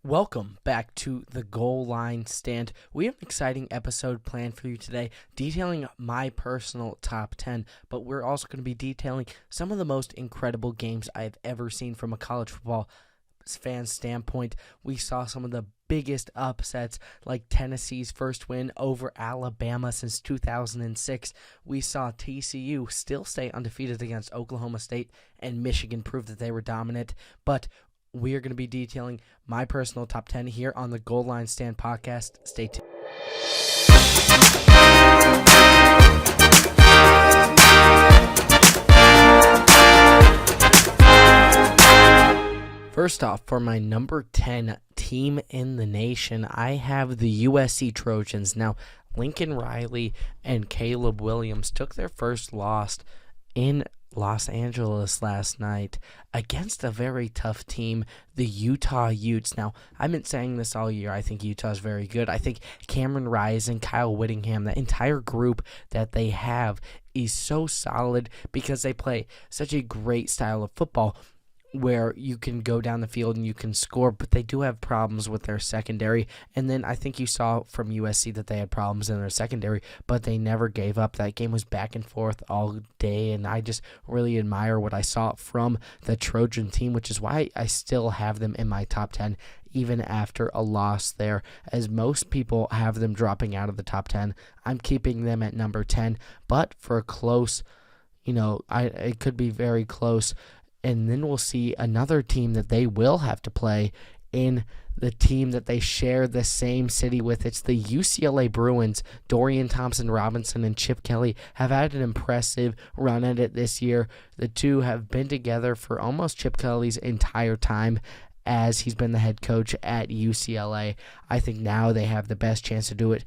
Welcome back to the Goal Line Stand. We have an exciting episode planned for you today, detailing my personal top 10, but we're also going to be detailing some of the most incredible games I've ever seen from a college football fan standpoint. We saw some of the biggest upsets, like Tennessee's first win over Alabama since 2006. We saw TCU still stay undefeated against Oklahoma State, and Michigan prove that they were dominant, but we are going to be detailing my personal top 10 here on the Goal Line Stand podcast. Stay tuned. First off, for my number 10 team in the nation, I have the USC Trojans. Now, Lincoln Riley and Caleb Williams took their first loss in Los Angeles last night against a very tough team, the Utah Utes. Now, I've been saying this all year. I think Utah's very good. I think Cameron Rising, Kyle Whittingham, that entire group that they have is so solid because they play such a great style of football where you can go down the field and you can score, but they do have problems with their secondary. And then I think you saw from USC that they had problems in their secondary, but they never gave up. That game was back and forth all day, and I just really admire what I saw from the Trojan team, which is why I still have them in my top 10, even after a loss there. As most people have them dropping out of the top 10, I'm keeping them at number 10, but for a close, it could be very close. And then we'll see another team that they will have to play in the team that they share the same city with. It's the UCLA Bruins. Dorian Thompson-Robinson and Chip Kelly have had an impressive run at it this year. The two have been together for almost Chip Kelly's entire time as he's been the head coach at UCLA. I think now they have the best chance to do it.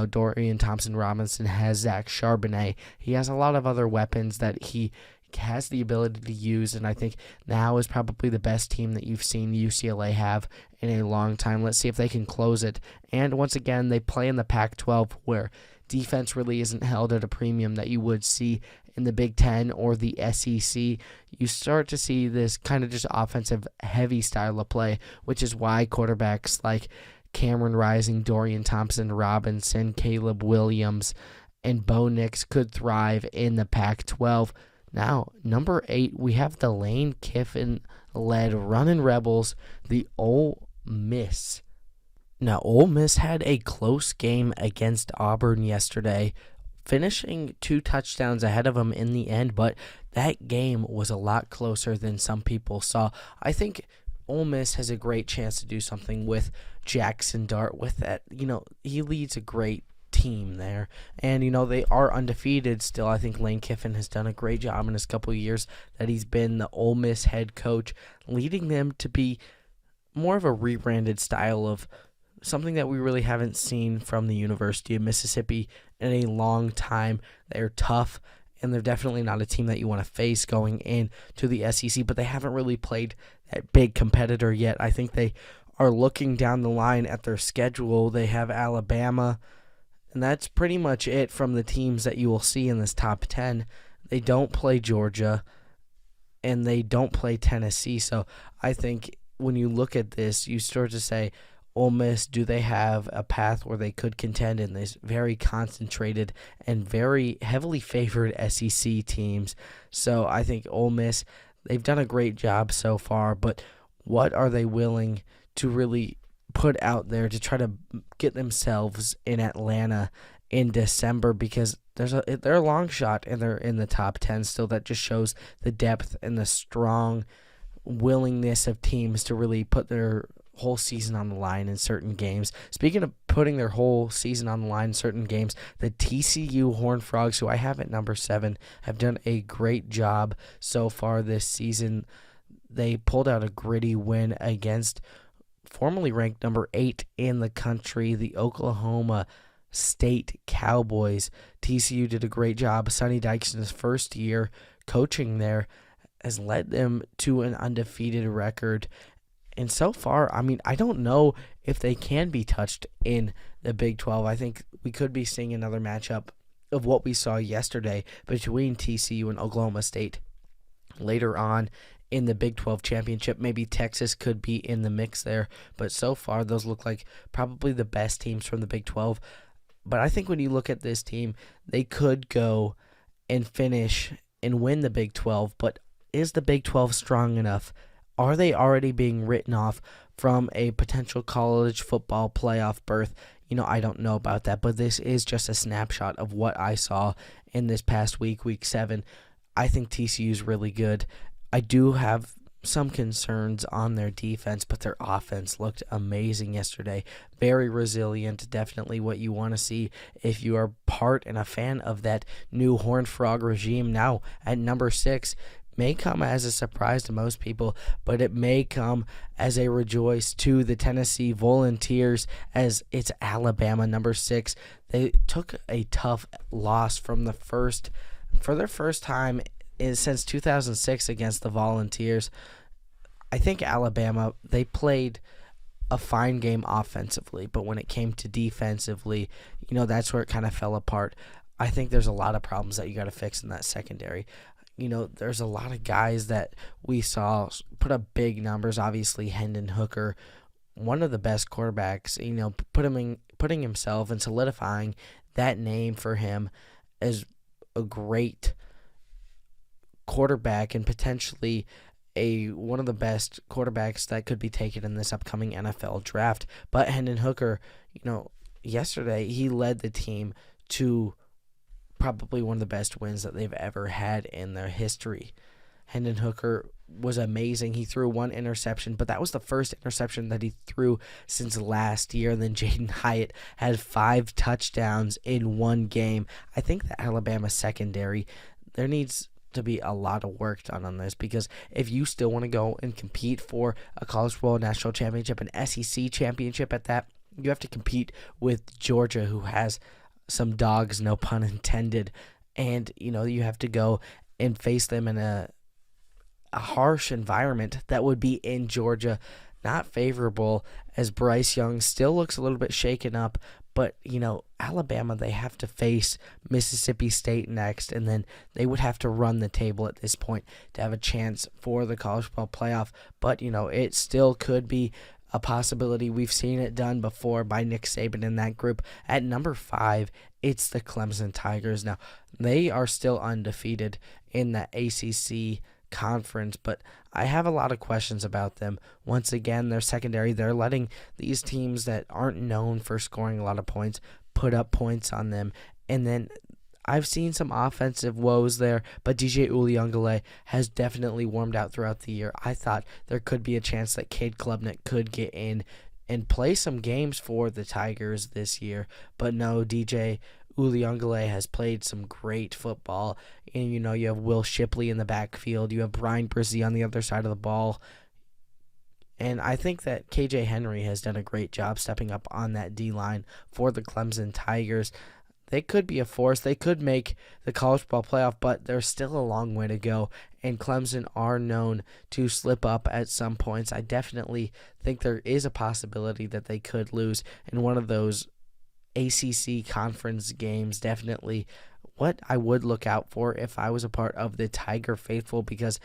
Dorian Thompson-Robinson has Zach Charbonnet. He has a lot of other weapons that he has the ability to use, and I think now is probably the best team that you've seen UCLA have in a long time. Let's see if they can close it. And once again, they play in the Pac-12 where defense really isn't held at a premium that you would see in the Big Ten or the SEC. You start to see this kind of just offensive heavy style of play, which is why quarterbacks like Cameron Rising, Dorian Thompson-Robinson, Caleb Williams, and Bo Nix could thrive in the Pac-12. Now, number 8, we have the Lane Kiffin-led Runnin' Rebels, the Ole Miss. Now, Ole Miss had a close game against Auburn yesterday, finishing 2 touchdowns ahead of them in the end, but that game was a lot closer than some people saw. I think Ole Miss has a great chance to do something with Jackson Dart with that. He leads a great team there, and they are undefeated still. I think Lane Kiffin has done a great job in his couple of years that he's been the Ole Miss head coach, leading them to be more of a rebranded style of something that we really haven't seen from the University of Mississippi in a long time. They're tough, and they're definitely not a team that you want to face going into the SEC, but they haven't really played that big competitor yet. I think they are looking down the line at their schedule. They have Alabama, and that's pretty much it from the teams that you will see in this top 10. They don't play Georgia, and they don't play Tennessee. So I think when you look at this, you start to say, Ole Miss, do they have a path where they could contend in these very concentrated and very heavily favored SEC teams? So I think Ole Miss, they've done a great job so far, but what are they willing to really put out there to try to get themselves in Atlanta in December? Because they're a long shot and they're in the top 10 still. That just shows the depth and the strong willingness of teams to really put their whole season on the line in certain games. Speaking of putting their whole season on the line in certain games, the TCU Horned Frogs, who I have at number 7, have done a great job so far this season. They pulled out a gritty win against formerly ranked number 8 in the country, the Oklahoma State Cowboys. TCU did a great job. Sonny Dykes, in his first year coaching there, has led them to an undefeated record. And so far, I don't know if they can be touched in the Big 12. I think we could be seeing another matchup of what we saw yesterday between TCU and Oklahoma State later on in the Big 12 championship. Maybe Texas could be in the mix there, but so far those look like probably the best teams from the Big 12. But I think when you look at this team, they could go and finish and win the Big 12, but is the Big 12 strong enough? Are they already being written off from a potential college football playoff berth? I don't know about that, but this is just a snapshot of what I saw in this past week, week 7. I think TCU is really good. I do have some concerns on their defense, but their offense looked amazing yesterday. Very resilient, definitely what you want to see if you are part and a fan of that new Horned Frog regime. Now at number 6, may come as a surprise to most people, but it may come as a rejoice to the Tennessee Volunteers, as it's Alabama, number 6. They took a tough loss for their first time since 2006 against the Volunteers. I think Alabama, they played a fine game offensively, but when it came to defensively, that's where it kind of fell apart. I think there's a lot of problems that you got to fix in that secondary. There's a lot of guys that we saw put up big numbers. Obviously, Hendon Hooker, one of the best quarterbacks, putting himself and solidifying that name for him as a great quarterback and potentially one of the best quarterbacks that could be taken in this upcoming NFL draft. But Hendon Hooker, yesterday he led the team to probably one of the best wins that they've ever had in their history. Hendon Hooker was amazing. He threw one interception, but that was the first interception that he threw since last year. And then Jaden Hyatt had 5 touchdowns in one game. I think the Alabama secondary, there needs to be a lot of work done on this, because if you still want to go and compete for a college football national championship, an SEC championship at that, you have to compete with Georgia, who has some dogs, no pun intended, and you have to go and face them in a harsh environment that would be in Georgia, not favorable, as Bryce Young still looks a little bit shaken up. But Alabama, they have to face Mississippi State next, and then they would have to run the table at this point to have a chance for the college football playoff. But it still could be a possibility. We've seen it done before by Nick Saban in that group. At number 5, it's the Clemson Tigers. Now, they are still undefeated in the ACC conference, but I have a lot of questions about them. Once again, their secondary, they're letting these teams that aren't known for scoring a lot of points put up points on them. And then I've seen some offensive woes there, but DJ Uliungalei has definitely warmed out throughout the year. I thought there could be a chance that Cade Klubnik could get in and play some games for the Tigers this year, but no, DJ Uliungalei has played some great football. And you have Will Shipley in the backfield, you have Brian Brzee on the other side of the ball, and I think that KJ Henry has done a great job stepping up on that D-line for the Clemson Tigers. They could be a force. They could make the college football playoff, but there's still a long way to go, and Clemson are known to slip up at some points. I definitely think there is a possibility that they could lose in one of those ACC conference games. Definitely what I would look out for if I was a part of the Tiger faithful, because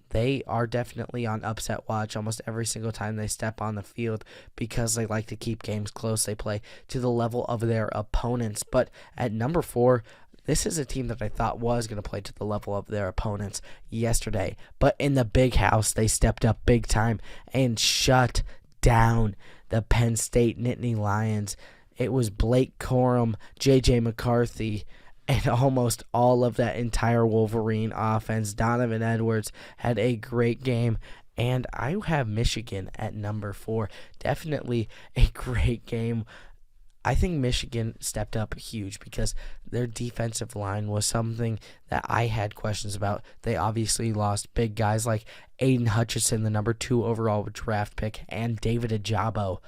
they are definitely on upset watch almost every single time they step on the field, because they like to keep games close. They play to the level of their opponents. But at number 4, this is a team that I thought was going to play to the level of their opponents yesterday. But in the big house, they stepped up big time and shut down the Penn State Nittany Lions. It was Blake Corum, J.J. McCarthy, and almost all of that entire Wolverine offense. Donovan Edwards had a great game, and I have Michigan at number 4. Definitely a great game. I think Michigan stepped up huge because their defensive line was something that I had questions about. They obviously lost big guys like Aiden Hutchinson, the number 2 overall draft pick, and David Ajabo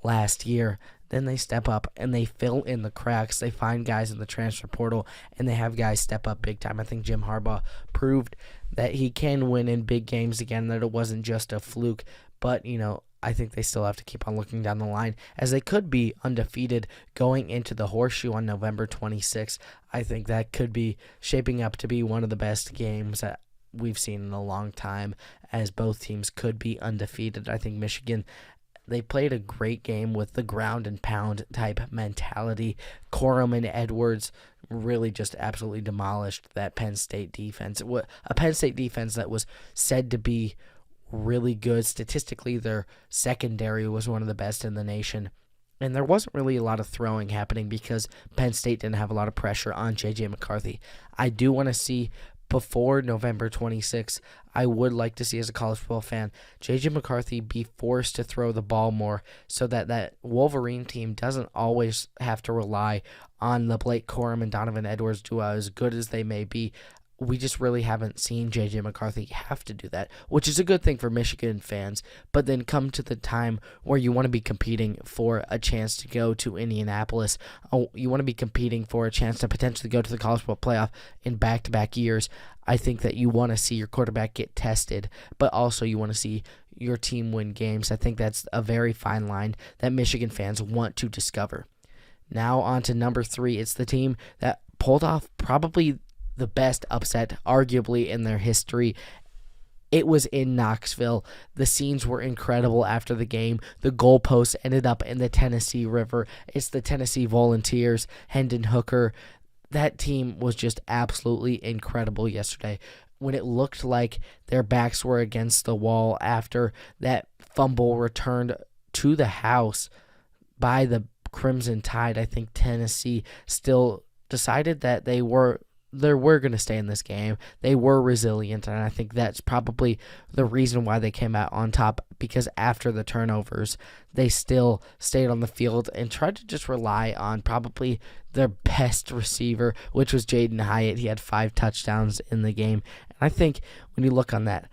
last year. Then they step up and they fill in the cracks. They find guys in the transfer portal, and they have guys step up big time. I think Jim Harbaugh proved that he can win in big games again, that it wasn't just a fluke. But, I think they still have to keep on looking down the line, as they could be undefeated going into the Horseshoe on November 26th. I think that could be shaping up to be one of the best games that we've seen in a long time, as both teams could be undefeated. I think Michigan, they played a great game with the ground and pound type mentality. Corum and Edwards really just absolutely demolished that Penn State defense. A Penn State defense that was said to be really good. Statistically, their secondary was one of the best in the nation. And there wasn't really a lot of throwing happening because Penn State didn't have a lot of pressure on J.J. McCarthy. I do want to see, before November 26th, I would like to see, as a college football fan, J.J. McCarthy be forced to throw the ball more so that that Wolverine team doesn't always have to rely on the Blake Corum and Donovan Edwards duo, as good as they may be. We just really haven't seen J.J. McCarthy have to do that, which is a good thing for Michigan fans. But then come to the time where you want to be competing for a chance to go to Indianapolis. You want to be competing for a chance to potentially go to the college football playoff in back-to-back years. I think that you want to see your quarterback get tested, but also you want to see your team win games. I think that's a very fine line that Michigan fans want to discover. Now on to number 3. It's the team that pulled off probably the best upset, arguably, in their history. It was in Knoxville. The scenes were incredible after the game. The goalposts ended up in the Tennessee River. It's the Tennessee Volunteers, Hendon Hooker. That team was just absolutely incredible yesterday. When it looked like their backs were against the wall after that fumble returned to the house by the Crimson Tide, I think Tennessee still decided that they were going to stay in this game. They were resilient, and I think that's probably the reason why they came out on top, because after the turnovers, they still stayed on the field and tried to just rely on probably their best receiver, which was Jaden Hyatt. He had 5 touchdowns in the game. And I think when you look on that,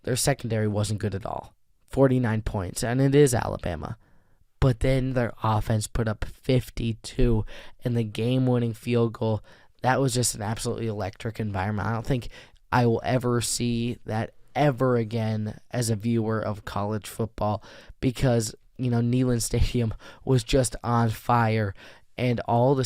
their secondary wasn't good at all. 49 points, and it is Alabama. But then their offense put up 52, and the game-winning field goal. That was just an absolutely electric environment. I don't think I will ever see that ever again as a viewer of college football, because, Neyland Stadium was just on fire, and all the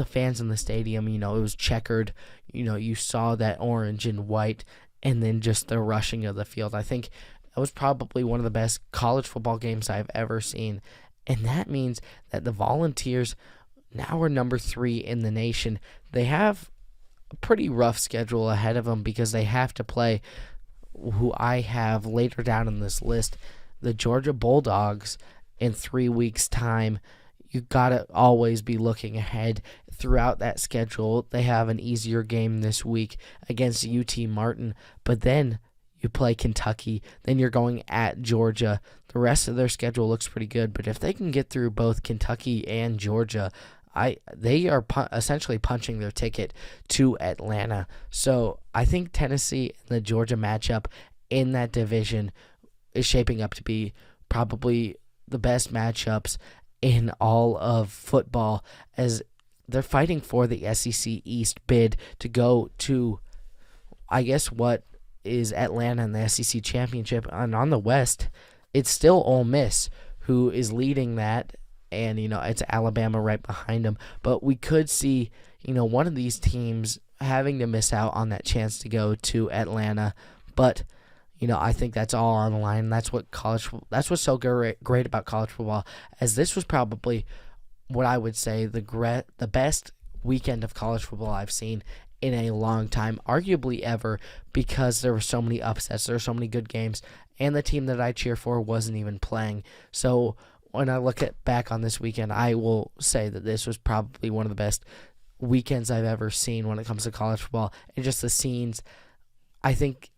fans in the stadium, it was checkered. You saw that orange and white, and then just the rushing of the field. I think it was probably one of the best college football games I've ever seen, and that means that the Volunteers now are number 3 in the nation. They have a pretty rough schedule ahead of them because they have to play who I have later down in this list, the Georgia Bulldogs, in 3 weeks' time. You got to always be looking ahead throughout that schedule. They have an easier game this week against UT Martin, but then you play Kentucky, then you're going at Georgia. The rest of their schedule looks pretty good, but if they can get through both Kentucky and Georgia, they are essentially punching their ticket to Atlanta. So I think Tennessee and the Georgia matchup in that division is shaping up to be probably the best matchups in all of football, as they're fighting for the SEC East bid to go to, I guess, what is Atlanta in the SEC Championship. And on the West, it's still Ole Miss who is leading that, and it's Alabama right behind them. But we could see one of these teams having to miss out on that chance to go to Atlanta. But I think that's all on the line. That's what's so great about college football, as this was probably what I would say the best weekend of college football I've seen in a long time, arguably ever, because there were so many upsets, there were so many good games, and the team that I cheer for wasn't even playing. So when I look back on this weekend, I will say that this was probably one of the best weekends I've ever seen when it comes to college football, and just the scenes. I think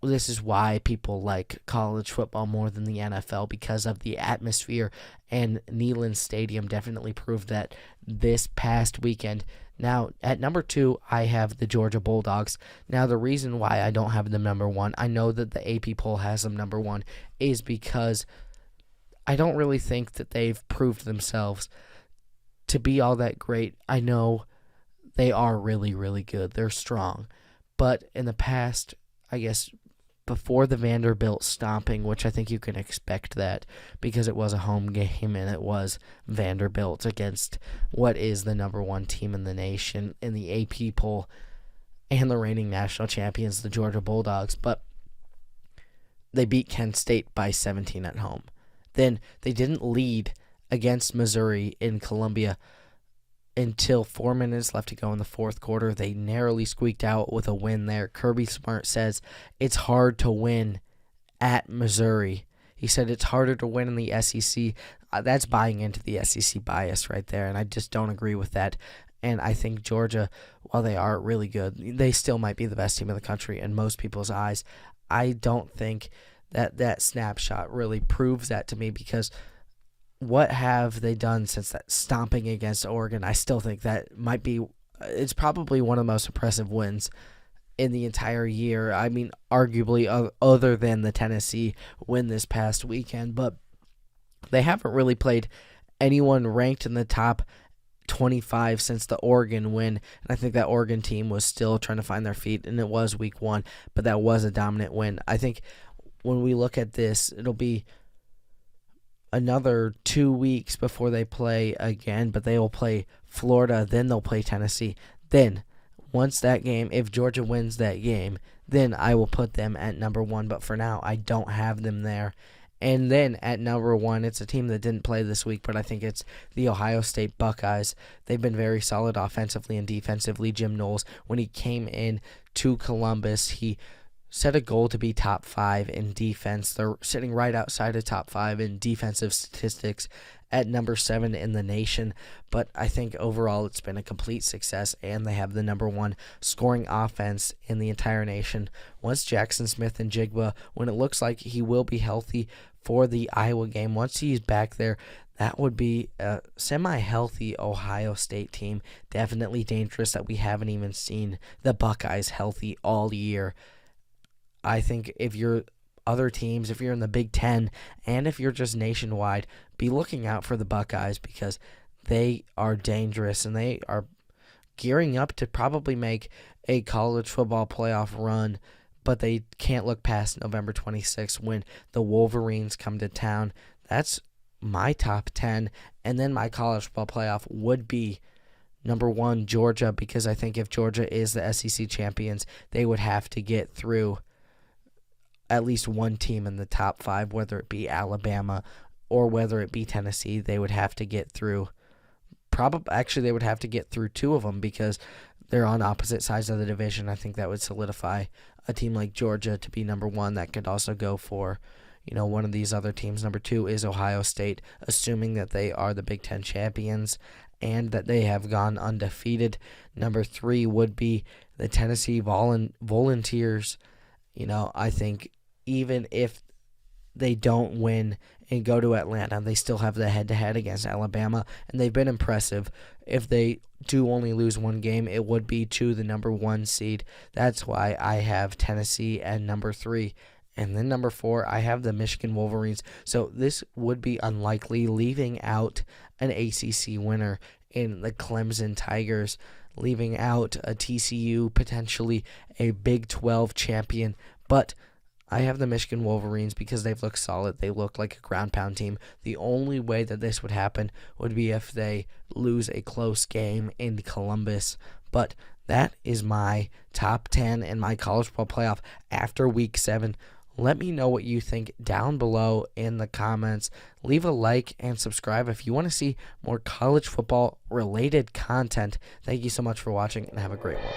this is why people like college football more than the NFL, because of the atmosphere, and Neyland Stadium definitely proved that this past weekend. Now, at number 2, I have the Georgia Bulldogs. Now, the reason why I don't have them number 1, I know that the AP poll has them number 1, is because I don't really think that they've proved themselves to be all that great. I know they are really, really good. They're strong. But in the past, I guess, before the Vanderbilt stomping, which I think you can expect that because it was a home game and it was Vanderbilt against what is the number 1 team in the nation in the AP poll, and the reigning national champions, the Georgia Bulldogs, but they beat Kent State by 17 at home. Then they didn't lead against Missouri in Columbia until 4 minutes left to go in the fourth quarter. They narrowly squeaked out with a win there. Kirby Smart says it's hard to win at Missouri. He said it's harder to win in the SEC. That's buying into the SEC bias right there, and I just don't agree with that. And I think Georgia, while they are really good, they still might be the best team in the country in most people's eyes. I don't think that snapshot really proves that to me, because what have they done since that stomping against Oregon? I still think that might be, it's probably one of the most impressive wins in the entire year. I mean, arguably other than the Tennessee win this past weekend, but they haven't really played anyone ranked in the top 25 since the Oregon win, and I think that Oregon team was still trying to find their feet, and it was week 1, but that was a dominant win. I think when we look at this, it'll be another 2 weeks before they play again, but they will play Florida, then they'll play Tennessee. Then, once that game, if Georgia wins that game, then I will put them at number 1, but for now, I don't have them there. And then at number 1, it's a team that didn't play this week, but I think it's the Ohio State Buckeyes. They've been very solid offensively and defensively. Jim Knowles, when he came in to Columbus, he set a goal to be top 5 in defense. They're sitting right outside of top 5 in defensive statistics at number 7 in the nation. But I think overall it's been a complete success, and they have the number 1 scoring offense in the entire nation. Once Jackson Smith and Jigba, when it looks like he will be healthy for the Iowa game, once he's back there, that would be a semi-healthy Ohio State team. Definitely dangerous that we haven't even seen the Buckeyes healthy all year. I think if you're other teams, if you're in the Big Ten, and if you're just nationwide, be looking out for the Buckeyes, because they are dangerous, and they are gearing up to probably make a college football playoff run, but they can't look past November 26th when the Wolverines come to town. That's my top 10, and then my college football playoff would be number 1, Georgia, because I think if Georgia is the SEC champions, they would have to get through at least one team in the top 5, whether it be Alabama or whether it be Tennessee. They would have to get through. Actually, they would have to get through 2 of them, because they're on opposite sides of the division. I think that would solidify a team like Georgia to be number 1. That could also go for, one of these other teams. Number 2 is Ohio State, assuming that they are the Big Ten champions and that they have gone undefeated. Number 3 would be the Tennessee Volunteers. I think even if they don't win and go to Atlanta, they still have the head-to-head against Alabama, and they've been impressive. If they do only lose one game, it would be to the number 1 seed. That's why I have Tennessee at number 3. And then number 4, I have the Michigan Wolverines. So this would be unlikely, leaving out an ACC winner in the Clemson Tigers, leaving out a TCU, potentially a Big 12 champion. But I have the Michigan Wolverines because they've looked solid. They look like a ground pound team. The only way that this would happen would be if they lose a close game in Columbus. But that is my top 10 in my college football playoff after week 7. Let me know what you think down below in the comments. Leave a like and subscribe if you want to see more college football related content. Thank you so much for watching, and have a great one.